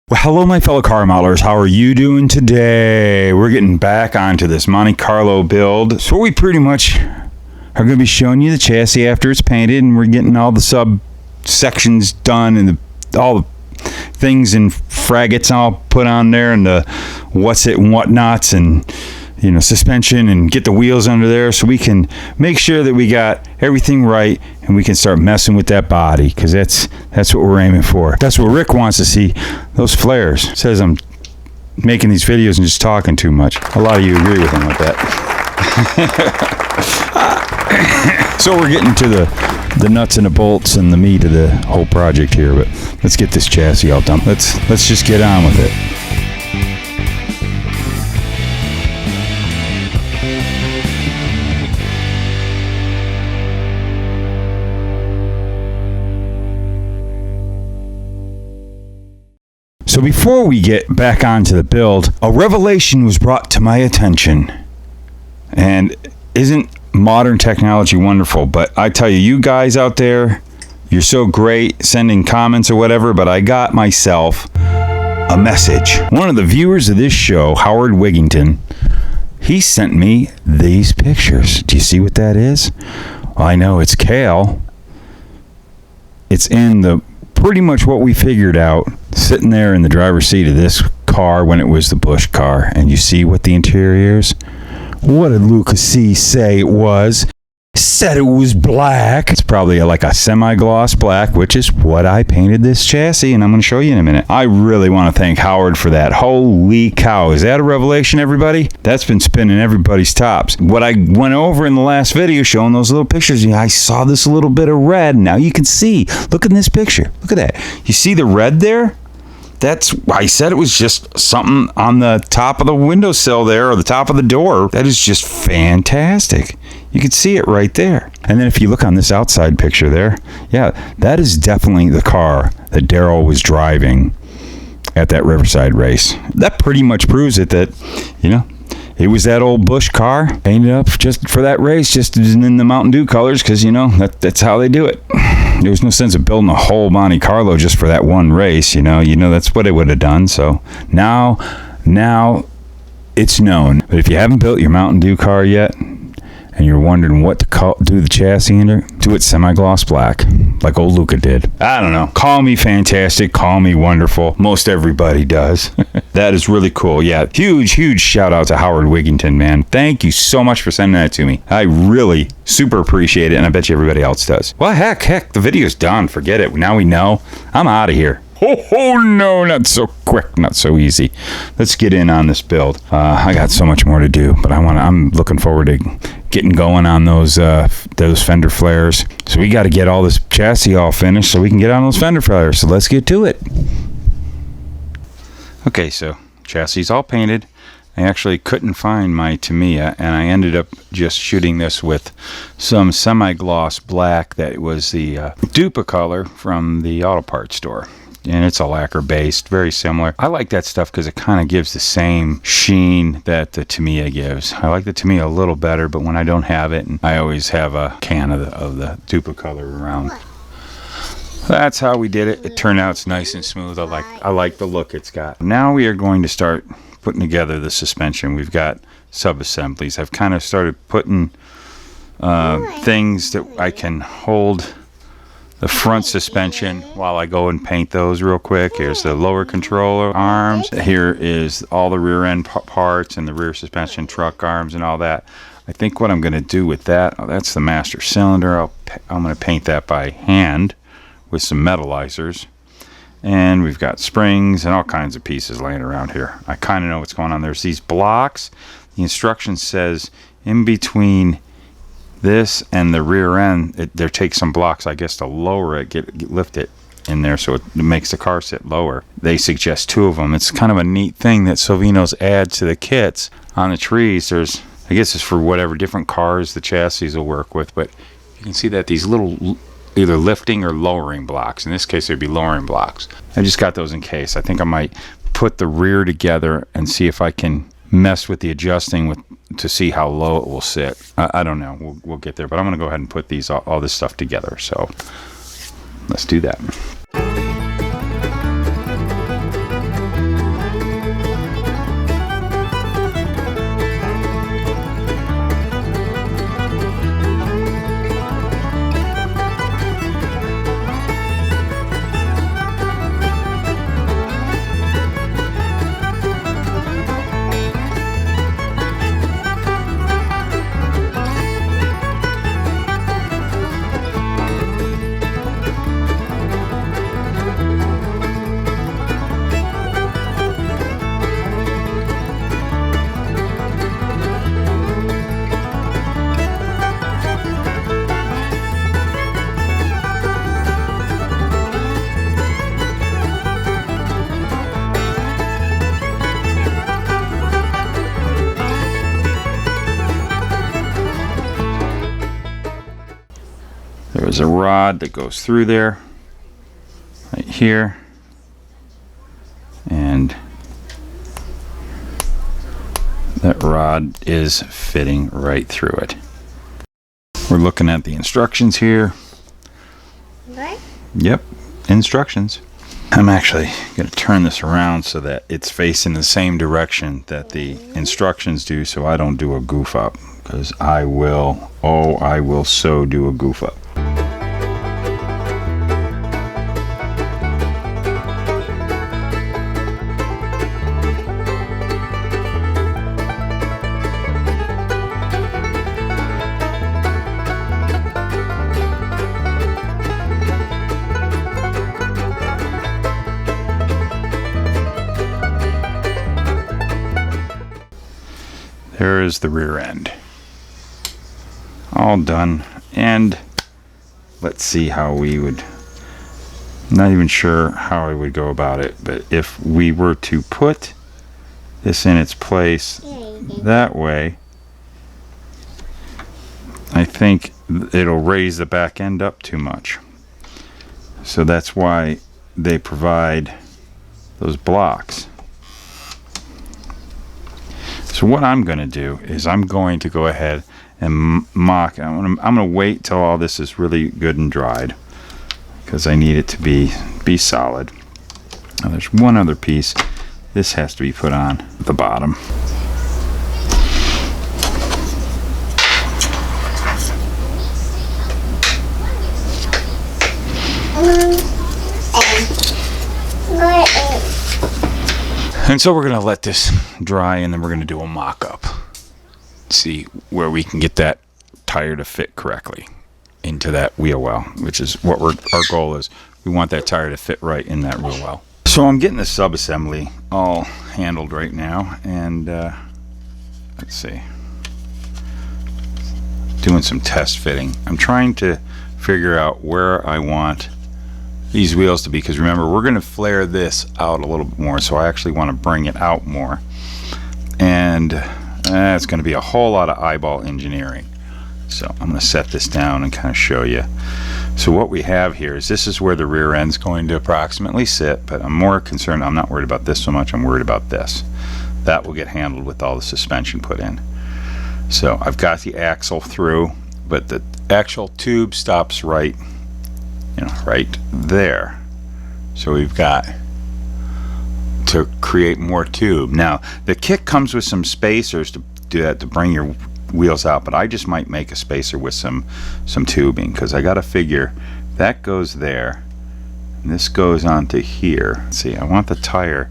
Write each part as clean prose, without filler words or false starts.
Well, hello, my fellow car modelers. How are you doing today? We're getting back onto this Monte Carlo build. So we pretty much are going to be showing you the chassis after it's painted, and we're getting all the subsections done and all the things and fraggets all put on there, and the what's it and whatnots, and suspension, and get the wheels under there so we can make sure that we got everything right and we can start messing with that body, because that's what we're aiming for. That's what Rick wants to see, those flares. Says I'm making these videos and just talking too much. A lot of you agree with him with that. So we're getting to the nuts and the bolts and the meat of the whole project here, but let's get this chassis all done. Let's just get on with it. So before we get back onto the build, a revelation was brought to my attention. And isn't modern technology wonderful? But I tell you, you guys out there, you're so great sending comments or whatever, but I got myself a message. One of the viewers of this show, Howard Wigington, he sent me these pictures. Do you see what that is? Well, I know it's kale. It's in the pretty much what we figured out, sitting there in the driver's seat of this car when it was the Bush car. And you see what the interior is? What did Luka Cee say it was? Said it was black. It's probably like a semi-gloss black, which is what I painted this chassis, and I'm going to show you in a minute. I really want to thank Howard for that. Holy cow. Is that a revelation, everybody? That's been spinning everybody's tops. What I went over in the last video showing those little pictures, I saw this little bit of red. Now you can see. Look at this picture. Look at that. You see the red there? That's why I said it was just something on the top of the windowsill there, or the top of the door. That is just fantastic. You can see it right there. And then if you look on this outside picture there, yeah, that is definitely the car that Daryl was driving at that Riverside race. That pretty much proves it that, it was that old Bush car painted up just for that race, just in the Mountain Dew colors, because, that's how they do it. There was no sense of building a whole Monte Carlo just for that one race, that's what it would have done. So now it's known. But if you haven't built your Mountain Dew car yet, and you're wondering what to do the chassis under, do it semi-gloss black, like old Luka did. I don't know. Call me fantastic. Call me wonderful. Most everybody does. That is really cool. Yeah, huge shout out to Howard Wigington, man. Thank you so much for sending that to me. I really super appreciate it, and I bet you everybody else does. Well, heck, the video's done. Forget it. Now we know. I'm out of here. Oh, no, not so quick, not so easy. Let's get in on this build. I got so much more to do, but I'm looking forward to getting going on those fender flares. So we got to get all this chassis all finished so we can get on those fender flares. So let's get to it. Okay, so chassis all painted. I actually couldn't find my Tamiya, and I ended up just shooting this with some semi-gloss black that was the dupe color from the auto parts store. And it's a lacquer based, very similar. I like that stuff because it kind of gives the same sheen that the Tamiya gives. I like the Tamiya a little better, but when I don't have it, I always have a can of the dupe color around. That's how we did it. It turned out it's nice and smooth. I like the look it's got. Now we are going to start putting together the suspension. We've got sub-assemblies. I've kind of started putting things that I can hold the front suspension while I go and paint those real quick. Here's the lower controller arms. Here is all the rear end parts and the rear suspension truck arms and all that. I think what I'm going to do with that, that's the master cylinder. I'm going to paint that by hand with some metallizers. And we've got springs and all kinds of pieces laying around here. I kind of know what's going on. There's these blocks. The instruction says in between this and the rear end, there takes some blocks, I guess, to lower it, lift it in there so it makes the car sit lower. They suggest 2 of them. It's kind of a neat thing that Salvino's add to the kits on the trees. I guess it's for whatever different cars the chassis will work with, but you can see that these little either lifting or lowering blocks. In this case, it'd be lowering blocks. I just got those in case. I think I might put the rear together and see if I can mess with the adjusting to see how low it will sit. I don't know. We'll get there, but I'm going to go ahead and put all this stuff together. So let's do that. There's a rod that goes through there, right here, and that rod is fitting right through it. We're looking at the instructions here. What? Yep, instructions. I'm actually going to turn this around so that it's facing the same direction that the instructions do, so I don't do a goof up, because I will so do a goof up. There is the rear end. All done. And let's see how we would, not even sure how I would go about it, but if we were to put this in its place that way, I think it'll raise the back end up too much. So that's why they provide those blocks. So what I'm going to do is I'm going to go ahead and mock. I'm going to wait till all this is really good and dried, because I need it to be solid. Now there's one other piece. This has to be put on the bottom. And so we're going to let this dry, and then we're going to do a mock-up. See where we can get that tire to fit correctly into that wheel well, which is what our goal is. We want that tire to fit right in that wheel well. So I'm getting the sub-assembly all handled right now, and let's see. Doing some test fitting. I'm trying to figure out where I want these wheels to be, because remember, we're going to flare this out a little bit more, so I actually want to bring it out more, and it's going to be a whole lot of eyeball engineering. So I'm going to set this down and kind of show you. So what we have here is, this is where the rear end's going to approximately sit, but I'm more concerned, I'm not worried about this so much, I'm worried about this. That will get handled with all the suspension put in. So I've got the axle through, but the actual tube stops right there. So we've got to create more tube. Now the kit comes with some spacers to do that, to bring your wheels out, but I just might make a spacer with some tubing, because I got to figure that goes there and this goes onto here. Let's see, I want the tire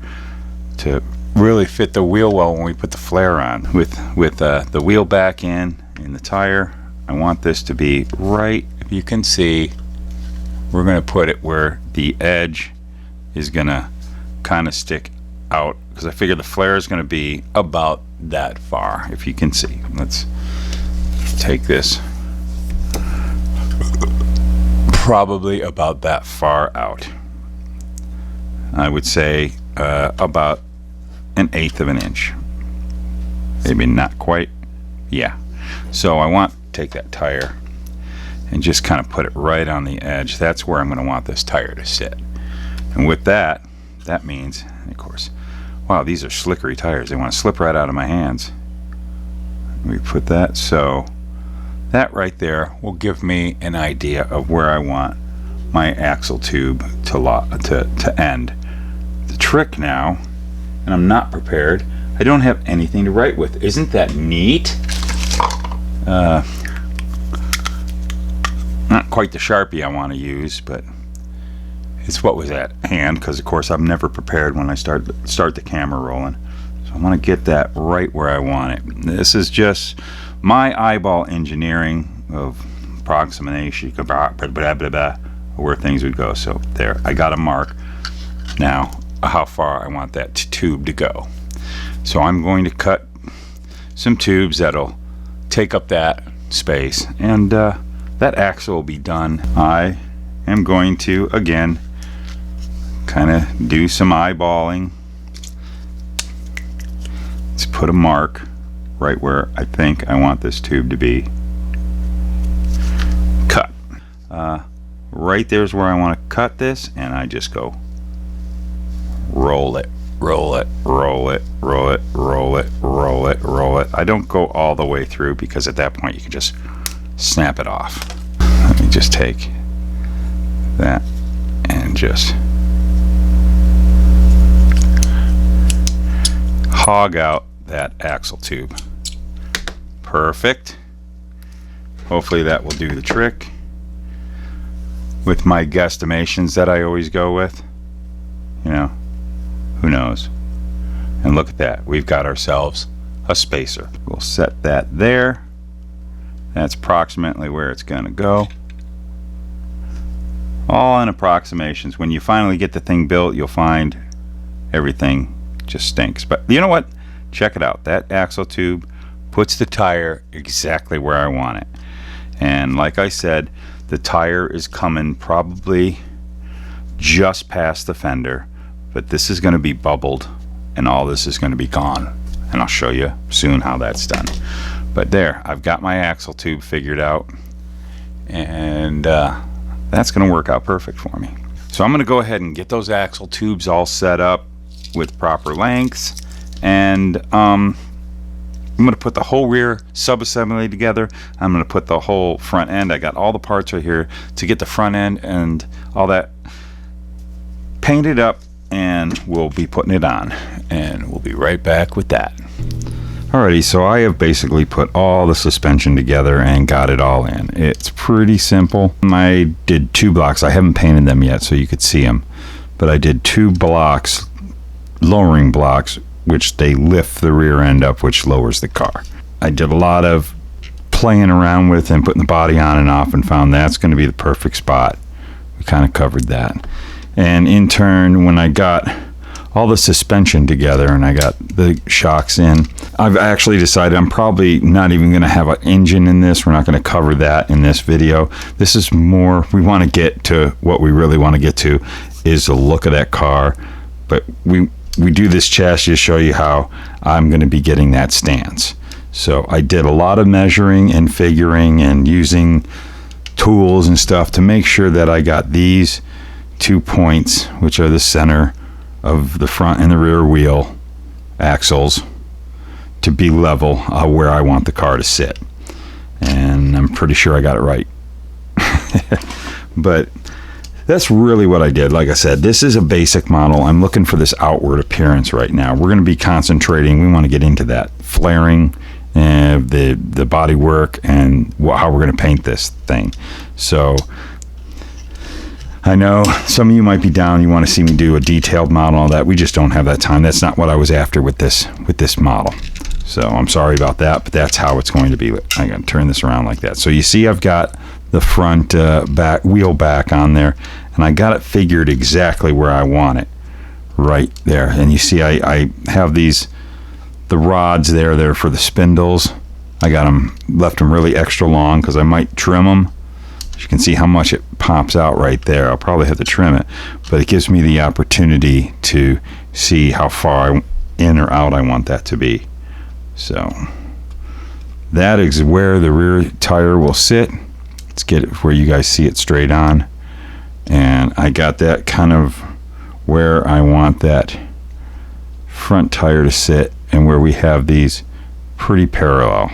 to really fit the wheel well when we put the flare on. With the wheel back in the tire, I want this to be right, if you can see, we're going to put it where the edge is going to kind of stick out, because I figure the flare is going to be about that far, if you can see. Let's take this, probably about that far out. I would say about 1/8 of an inch, maybe not quite. Yeah. So I want to take that tire and just kind of put it right on the edge. That's where I'm going to want this tire to sit. And with that means, of course, wow, these are slickery tires. They want to slip right out of my hands. We put that, so that right there will give me an idea of where I want my axle tube to end. The trick now, and I'm not prepared, I don't have anything to write with. Isn't that neat? Not quite the Sharpie I want to use, but it's what was at hand, because of course I'm never prepared when I start the camera rolling. So I want to get that right where I want it. This is just my eyeball engineering of approximation, blah, blah, blah, blah, blah, where things would go. So there, I got a mark now how far I want that tube to go. So I'm going to cut some tubes that'll take up that space, and that axle will be done. I am going to, again, kind of do some eyeballing. Let's put a mark right where I think I want this tube to be cut. right there's where I want to cut this, and I just go roll it, roll it, roll it, roll it, roll it, roll it, roll it. I don't go all the way through because at that point you can just snap it off. Let me just take that and just hog out that axle tube. Perfect. Hopefully that will do the trick with my guesstimations that I always go with. You know, who knows? And look at that, we've got ourselves a spacer. We'll set that there. That's approximately where it's going to go. All in approximations. When you finally get the thing built, you'll find everything just stinks. But you know what? Check it out. That axle tube puts the tire exactly where I want it. And like I said, the tire is coming probably just past the fender, but this is going to be bubbled and all this is going to be gone. And I'll show you soon how that's done. But there, I've got my axle tube figured out, and that's going to work out perfect for me. So I'm going to go ahead and get those axle tubes all set up with proper lengths, and I'm going to put the whole rear sub-assembly together. I'm going to put the whole front end. I got all the parts right here to get the front end and all that painted up, and we'll be putting it on, and we'll be right back with that. Alrighty, so I have basically put all the suspension together and got it all in. It's pretty simple. I did 2 blocks. I haven't painted them yet so you could see them, but I did 2 blocks, lowering blocks, which they lift the rear end up, which lowers the car. I did a lot of playing around with and putting the body on and off, and found that's going to be the perfect spot. We kind of covered that. And in turn, when I got all the suspension together and I got the shocks in, I've actually decided I'm probably not even going to have an engine in this. We're not going to cover that in this video. This is more, we want to get to what we really want to get to, is the look of that car. But we do this chassis to show you how I'm going to be getting that stance. So I did a lot of measuring and figuring and using tools and stuff to make sure that I got these 2 points, which are the center of the front and the rear wheel axles, to be level where I want the car to sit. And I'm pretty sure I got it right. But that's really what I did. Like I said, this is a basic model. I'm looking for this outward appearance right now. We're going to be concentrating. We want to get into that flaring and the body work and how we're going to paint this thing. So I know some of you might be down. You want to see me do a detailed model and all that. We just don't have that time. That's not what I was after with this model. So I'm sorry about that, but that's how it's going to be. I'm going to turn this around like that. So you see I've got the front back wheel back on there, and I got it figured exactly where I want it, right there. And you see I have the rods there for the spindles. I got them, left them really extra long because I might trim them. You can see how much it pops out right there. I'll probably have to trim it, but it gives me the opportunity to see how far in or out I want that to be. So that is where the rear tire will sit. Let's get it where you guys see it straight on. And I got that kind of where I want that front tire to sit, and where we have these pretty parallel.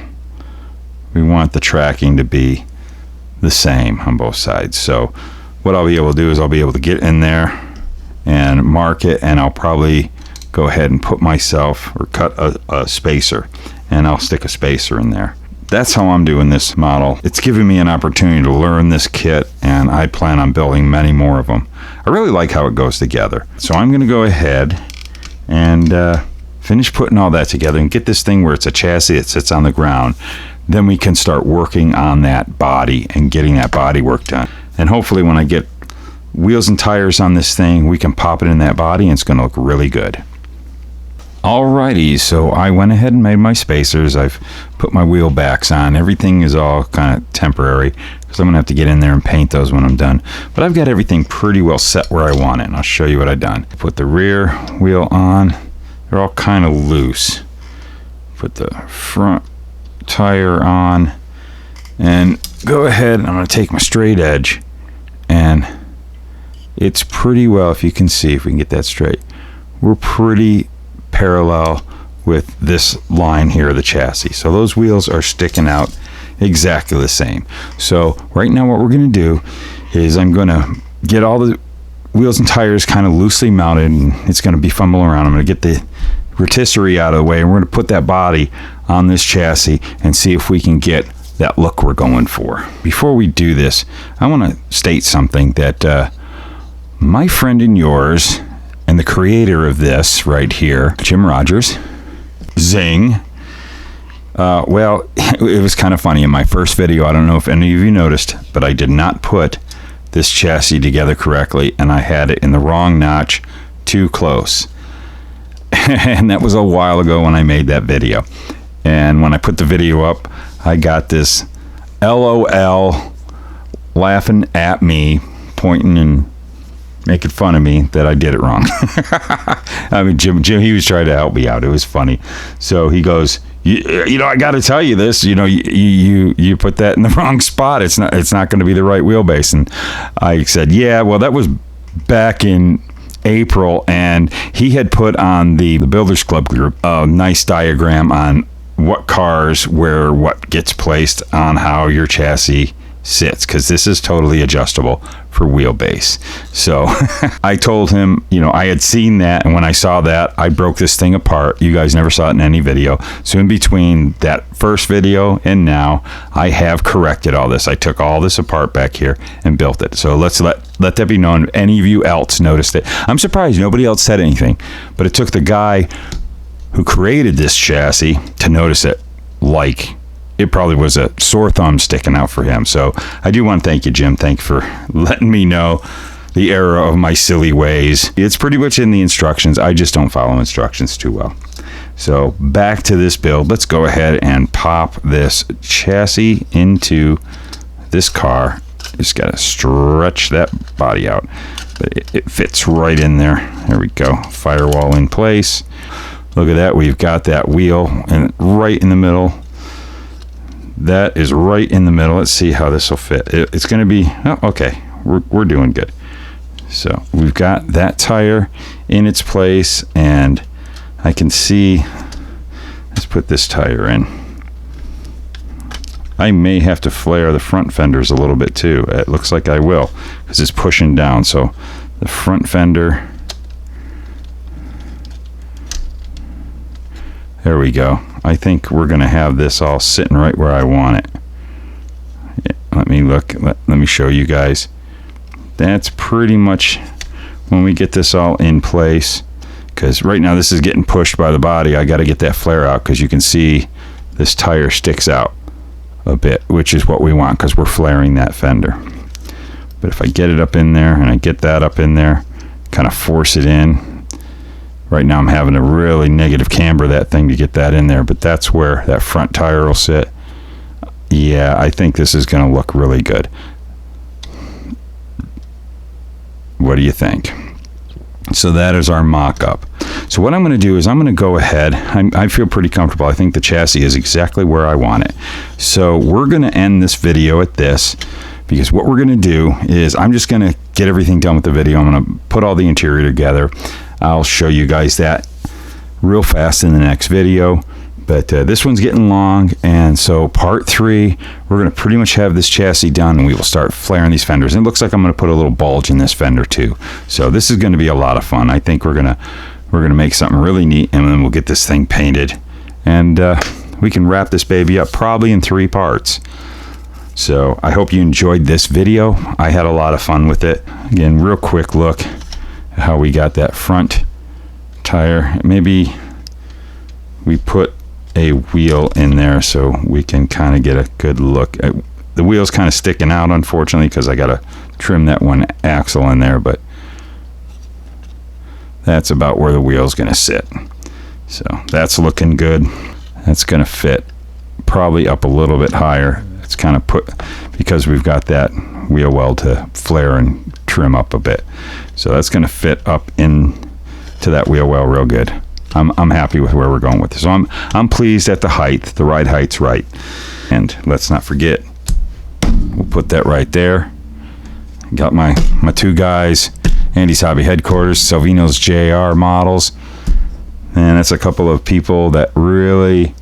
We want the tracking to be the same on both sides. So what I'll be able to do is I'll be able to get in there and mark it, and I'll probably go ahead and put myself or cut a spacer, and I'll stick a spacer in there. That's how I'm doing this model. It's giving me an opportunity to learn this kit, and I plan on building many more of them. I really like how it goes together. So I'm going to go ahead and finish putting all that together and get this thing where it's a chassis that sits on the ground. Then we can start working on that body and getting that body work done. And hopefully when I get wheels and tires on this thing, we can pop it in that body and it's going to look really good. Alrighty, so I went ahead and made my spacers. I've put my wheel backs on. Everything is all kind of temporary because I'm going to have to get in there and paint those when I'm done. But I've got everything pretty well set where I want it, and I'll show you what I've done. Put the rear wheel on. They're all kind of loose. Put the front tire on, and go ahead and I'm going to take my straight edge, and it's pretty well, if you can see, if we can get that straight, we're pretty parallel with this line here of the chassis. So those wheels are sticking out exactly the same. So right now what we're going to do is I'm going to get all the wheels and tires kind of loosely mounted, and it's going to be fumbling around. I'm going to get the rotisserie out of the way, and we're going to put that body on this chassis and see if we can get that look we're going for. Before we do this, I want to state something that my friend and yours and the creator of this right here, Jim Rogers, zing. Well, it was kind of funny in my first video. I don't know if any of you noticed, but I did not put this chassis together correctly, and I had it in the wrong notch, too close. And that was a while ago when I made that video. And when I put the video up, I got this LOL laughing at me, pointing and making fun of me that I did it wrong. I mean, Jim, he was trying to help me out. It was funny. So he goes, you know, I got to tell you this. You know, you put that in the wrong spot. It's not going to be the right wheelbase. And I said, yeah, well, that was back in April, and he had put on the Builders Club group a nice diagram on what cars, where what gets placed on how your chassis sits, because this is totally adjustable for wheelbase. So I told him, you know, I had seen that, and when I saw that, I broke this thing apart. You guys never saw it in any video. So in between that first video and now, I have corrected all this. I took all this apart back here and built it. So let's let that be known. Any of you else noticed it? I'm surprised nobody else said anything, but it took the guy who created this chassis to notice it. Like, it probably was a sore thumb sticking out for him. So I do want to thank you, Jim. Thank you for letting me know the error of my silly ways. It's pretty much in the instructions. I just don't follow instructions too well. So back to this build. Let's go ahead and pop this chassis into this car. Just got to stretch that body out. But it fits right in there. There we go. Firewall in place. Look at that. We've got that wheel and right in the middle. That is right in the middle. Let's see how this will fit. It's going to be, oh, okay, we're doing good. So we've got that tire in its place, and I can see, let's put this tire in. I may have to flare the front fenders a little bit too. It looks like I will, because it's pushing down. So the front fender, there we go. I think we're going to have this all sitting right where I want it. Yeah, let me look. Let me show you guys. That's pretty much when we get this all in place. Because right now this is getting pushed by the body. I got to get that flare out, because you can see this tire sticks out a bit, which is what we want, because we're flaring that fender. But if I get it up in there, and I get that up in there, kind of force it in. Right now I'm having to really negative camber that thing to get that in there, but that's where that front tire will sit. Yeah, I think this is going to look really good. What do you think? So that is our mock-up. So what I'm going to do is I'm going to go ahead. I feel pretty comfortable. I think the chassis is exactly where I want it. So we're going to end this video at this, because what we're going to do is I'm just going to get everything done with the video. I'm going to put all the interior together. I'll show you guys that real fast in the next video, but this one's getting long, and so part 3, we're going to pretty much have this chassis done, and we will start flaring these fenders. And it looks like I'm going to put a little bulge in this fender too. So this is going to be a lot of fun. I think we're going to make something really neat, and then we'll get this thing painted, and we can wrap this baby up probably in 3 parts. So I hope you enjoyed this video. I had a lot of fun with it. Again, real quick look how we got that front tire. Maybe we put a wheel in there so we can kind of get a good look. The wheel's kind of sticking out, unfortunately, because I got to trim that one axle in there, but that's about where the wheel's going to sit. So that's looking good. That's going to fit probably up a little bit higher. It's kind of put, because we've got that wheel well to flare and trim up a bit. So that's going to fit up in to that wheel well real good. I'm happy with where we're going with this. So I'm pleased at the height. The ride height's right. And let's not forget, We'll put that right there. Got my two guys, Andy's Hobby Headquarters, Salvino's JR models, and that's a couple of people that really,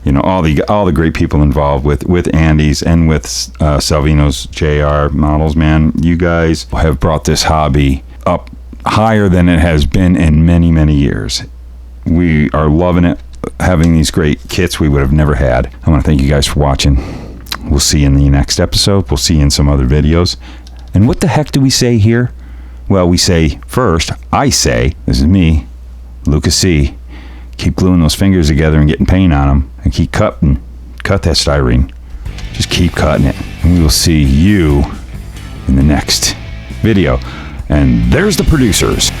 all the great people involved with Andy's and with Salvino's JR models. Man, you guys have brought this hobby up higher than it has been in many, many years. We are loving it, having these great kits we would have never had. I want to thank you guys for watching. We'll see you in the next episode. We'll see you in some other videos. And what the heck do we say here? Well, we say first, this is me, Luka Cee, keep gluing those fingers together and getting paint on them, and keep cut that styrene. Just keep cutting it. And we will see you in the next video. And there's the producers.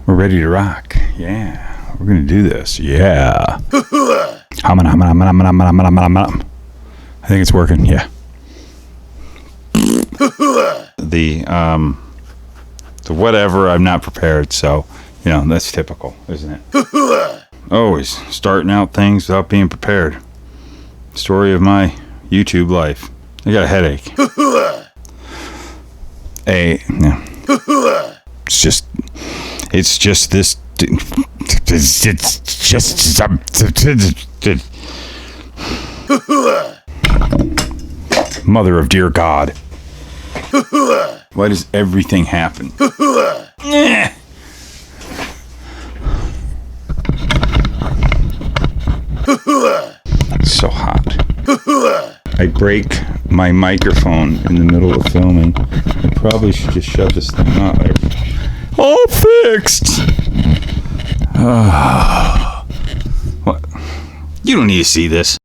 We're ready to rock. Yeah. We're going to do this. Yeah. I think it's working. Yeah. The whatever, I'm not prepared. So, that's typical, isn't it? Always starting out things without being prepared. Story of my YouTube life. I got a headache. It's just this. It's just Mother of dear God. Why does everything happen? It's so hot. I break my microphone in the middle of filming. I probably should just shut this thing off. All fixed. What? You don't need to see this.